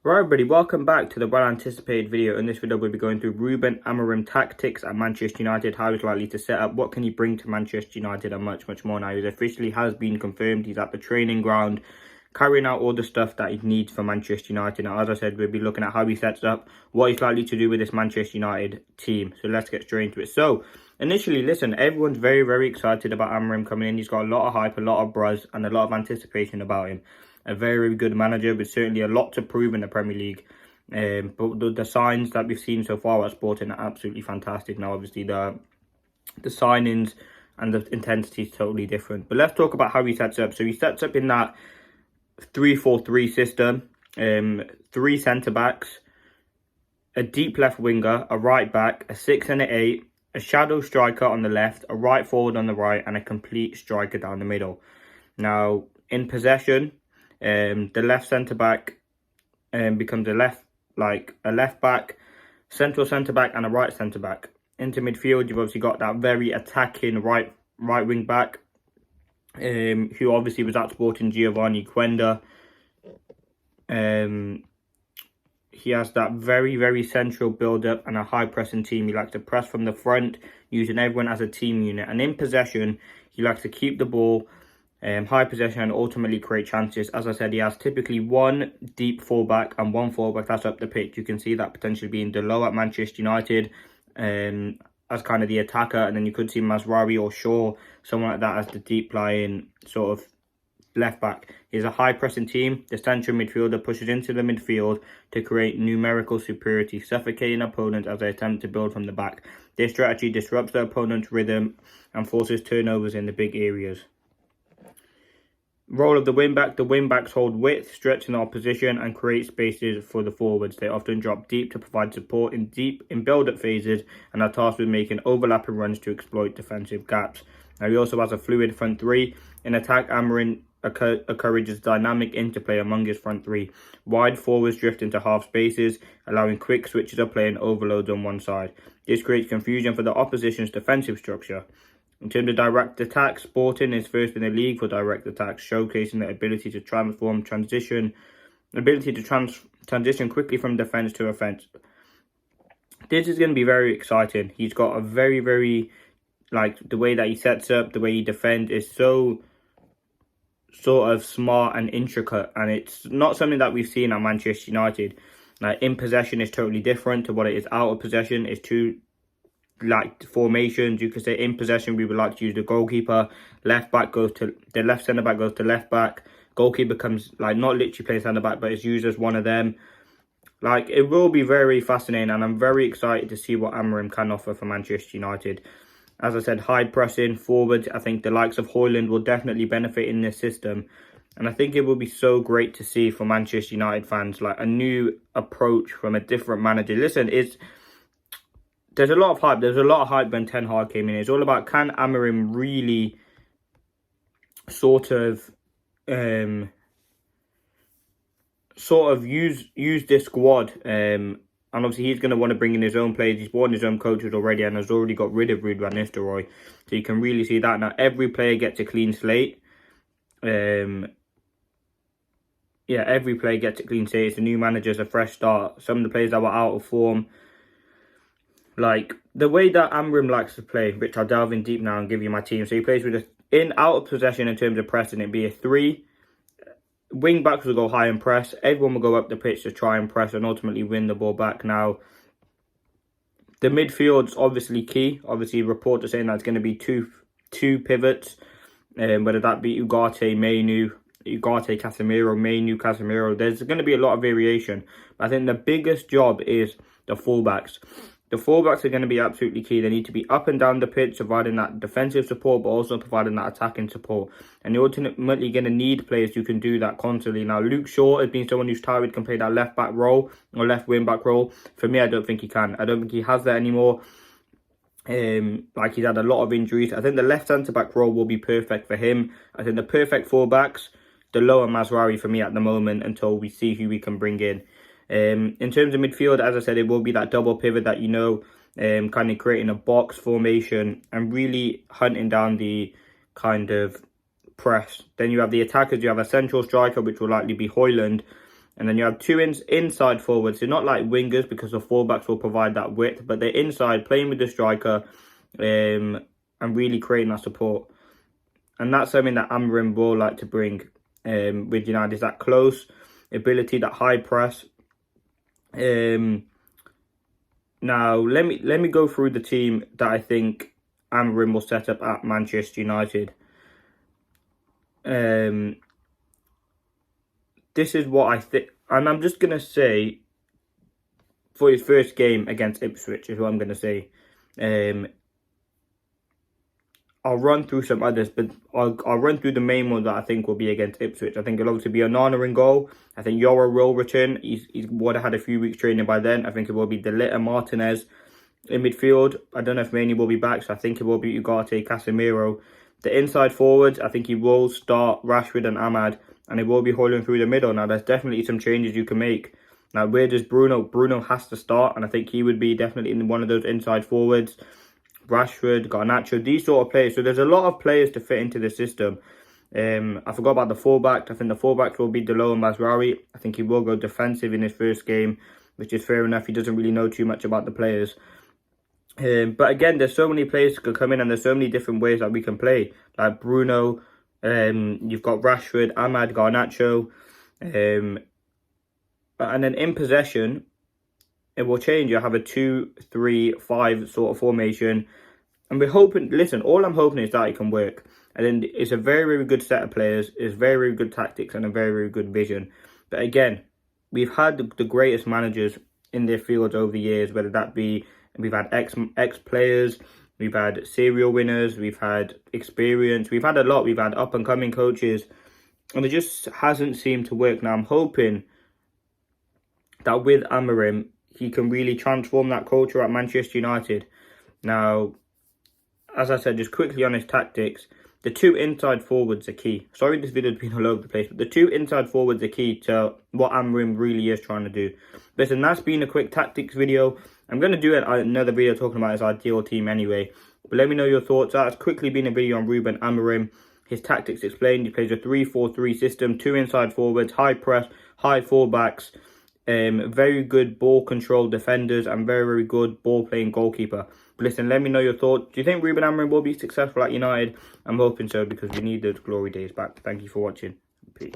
Right, everybody, welcome back to the well-anticipated video. In this video, we'll be going through Ruben Amorim tactics at Manchester United, how he's likely to set up, what can he bring to Manchester United, and much, much more. Now, he officially has been confirmed. He's at the training ground, carrying out all the stuff that he needs for Manchester United. Now, as I said, we'll be looking at how he sets up, what he's likely to do with this Manchester United team. So let's get straight into it. So, initially, listen, everyone's very, very excited about Amorim coming in. He's got a lot of hype, a lot of buzz, and a lot of anticipation about him. A very, very good manager, but certainly a lot to prove in the Premier League. But the signs that we've seen so far at Sporting are absolutely fantastic. Now, obviously, the signings and the intensity is totally different. But let's talk about how he sets up. So he sets up in that 3-4-3 system. 3 centre-backs, a deep left winger, a right back, a 6 and an 8, a shadow striker on the left, a right forward on the right, and a complete striker down the middle. Now, in possession, the left centre back becomes a left back, central centre back, and a right centre back. Into midfield, you've obviously got that very attacking right wing back, who obviously was at Sporting, Giovanni Quenda. He has that very, very central build-up and a high-pressing team. He likes to press from the front, using everyone as a team unit. And in possession, he likes to keep the ball, high possession, and ultimately create chances. As I said, he has typically one deep fullback and one fullback that's up the pitch. You can see that potentially being Delo at Manchester United as kind of the attacker, and then you could see Mazraoui or Shaw, someone like that, as the deep lying sort of left back. He's a high pressing team. The central midfielder pushes into the midfield to create numerical superiority, suffocating opponents as they attempt to build from the back. This strategy disrupts the opponent's rhythm and forces turnovers in the big areas. Role of the wing-back. The wing-backs hold width, stretching the opposition and create spaces for the forwards. They often drop deep to provide support in build-up phases and are tasked with making overlapping runs to exploit defensive gaps. Now, he also has a fluid front three. In attack, Amorim encourages dynamic interplay among his front three. Wide forwards drift into half spaces, allowing quick switches of play and overloads on one side. This creates confusion for the opposition's defensive structure. In terms of direct attacks, Sporting is first in the league for direct attacks, showcasing the ability to transition quickly from defence to offence. This is going to be very exciting. He's got a very, very, the way that he sets up, the way he defends is so sort of smart and intricate, and it's not something that we've seen at Manchester United. In possession is totally different to what it is out of possession. It's two formations. You could say in possession we would like to use the goalkeeper, left back goes to the left centre back, goes to left back, goalkeeper becomes not literally playing centre back, but it's used as one of them. It will be very fascinating, and I'm very excited to see what Amorim can offer for Manchester United. As I said, high pressing forwards. I think the likes of Højlund will definitely benefit in this system, and I think it will be so great to see for Manchester United fans, a new approach from a different manager. Listen, there's a lot of hype. There's a lot of hype when Ten Hag came in. It's all about, can Amorim really sort of use this squad, and obviously he's going to want to bring in his own players. He's brought in his own coaches already and has already got rid of Ruben Amorim. So you can really see that. Now, every player gets a clean slate. Every player gets a clean slate. It's a new manager, it's a fresh start. Some of the players that were out of form, the way that Amorim likes to play, which I'll delve in deep now and give you my team. So he plays with out of possession in terms of pressing, it'd be a 3. Wing backs will go high and press. Everyone will go up the pitch to try and press and ultimately win the ball back. Now, the midfield's obviously key. Obviously, reports are saying that it's going to be two pivots, whether that be Ugarte, Casemiro, Casemiro. There's going to be a lot of variation. But I think the biggest job is the fullbacks. The fullbacks are going to be absolutely key. They need to be up and down the pitch, providing that defensive support, but also providing that attacking support. And you're ultimately going to need players who can do that constantly. Now, Luke Shaw has been someone who's tired, can play that left back role or left wing back role. For me, I don't think he can. I don't think he has that anymore. He's had a lot of injuries. I think the left centre back role will be perfect for him. I think the perfect fullbacks, Delo and Mazraoui for me at the moment, until we see who we can bring in. In terms of midfield, as I said, it will be that double pivot that kind of creating a box formation and really hunting down the kind of press. Then you have the attackers. You have a central striker, which will likely be Højlund, And then you have two inside forwards. They're not like wingers because the fullbacks will provide that width, but they're inside, playing with the striker, and really creating that support. And that's something that Amorim will like to bring with United, is that close ability, that high press. Now, let me go through the team that I think Amorim will set up at Manchester United. This is what I think, and I'm just going to say, for his first game against Ipswich is what I'm going to say. I'll run through some others, but I'll run through the main one that I think will be against Ipswich. I think it'll obviously be Onana in goal. I think Yoro will return. He's would have had a few weeks training by then. I think it will be De Ligt and Martinez in midfield. I don't know if Maney will be back, so I think it will be Ugarte, Casemiro. The inside forwards, I think he will start Rashford and Ahmad, and he will be holding through the middle. Now, there's definitely some changes you can make. Now, where does Bruno? Bruno has to start, and I think he would be definitely in one of those inside forwards. Rashford, Garnacho, these sort of players. So there's a lot of players to fit into the system. I forgot about the fullback. I think the fullbacks will be Delo and Mazraoui. I think he will go defensive in his first game, which is fair enough. He doesn't really know too much about the players. But again, there's so many players that could come in, and there's so many different ways that we can play. Like Bruno, you've got Rashford, Ahmad, Garnacho. And then in possession, it will change. You'll have a 2-3-5 sort of formation. And we're hoping, listen, all I'm hoping is that it can work. And then it's a very, very good set of players. It's very, very good tactics and a very, very good vision. But again, we've had the greatest managers in their fields over the years, whether that be, we've had ex-players, we've had serial winners, we've had experience, we've had a lot, we've had up-and-coming coaches. And it just hasn't seemed to work. Now, I'm hoping that with Amorim, he can really transform that culture at Manchester United. Now, as I said, just quickly on his tactics, the two inside forwards are key. Sorry this video's been all over the place, but the two inside forwards are key to what Amorim really is trying to do. Listen, that's been a quick tactics video. I'm going to do another video talking about his ideal team anyway. But let me know your thoughts. That's quickly been a video on Ruben Amorim. His tactics explained. He plays a 3-4-3 system, two inside forwards, high press, high fullbacks. Very good ball control defenders and very, very good ball playing goalkeeper. But listen, let me know your thoughts. Do you think Ruben Amorim will be successful at United? I'm hoping so, because we need those glory days back. Thank you for watching. Peace.